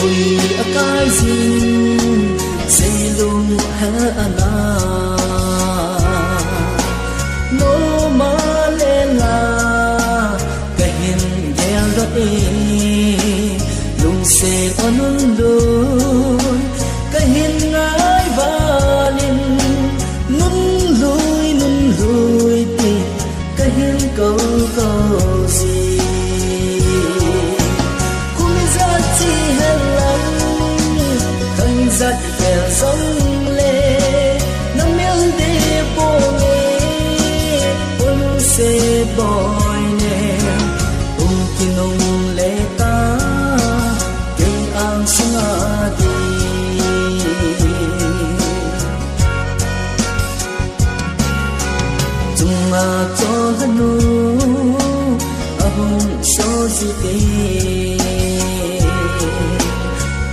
ôi cái gì xây lung ha na no ma lên là cái hình ghé rồi lung xe on luôn cái hình ai valin nun lùi ti cái hình câu câu gì cũng ra chỉ hết lắm khăn giặt kẹo sống lê nắng miếng đi bộ nghe ôn xe bòi nè kia nông lệ ta cây ang sunga đi chung à cho hanu ahun so gì thế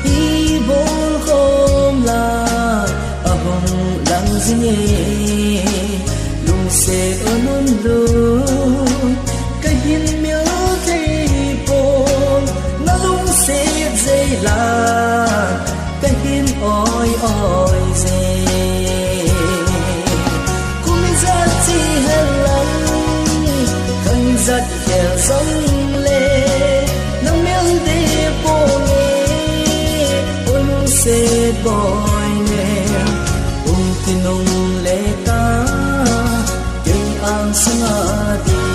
đi bol không là ahun lang gì lung xe ôn luôn cái hiên miêu thấy bồn nó lung xe dây là cái hiên oi oi dây cũng ra chỉ hết lắm khăn giặt kẹo sống lê nắng miếng đi bộ nghe ôn xe bòi nè kia nông lệ ta cây ang sunga đi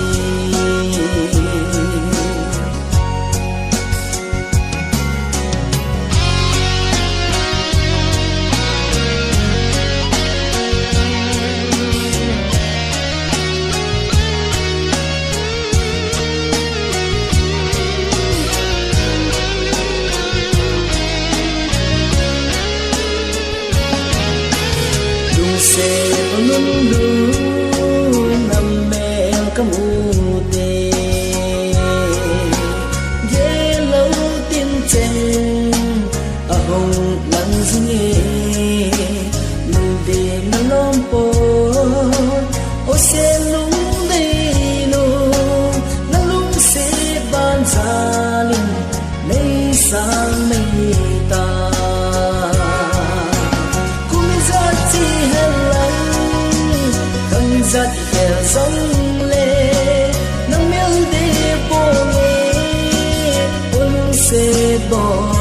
se nun luôn nằm mẹ cam u tê ghé lâu tin chen ở hồng lăng gì nung đi nang lom po o se lung đi nung nang lung se ban sa lin nei sang nei ta giặt kẹo sống lê nắng miếng đi bộ nghe ôn xe bò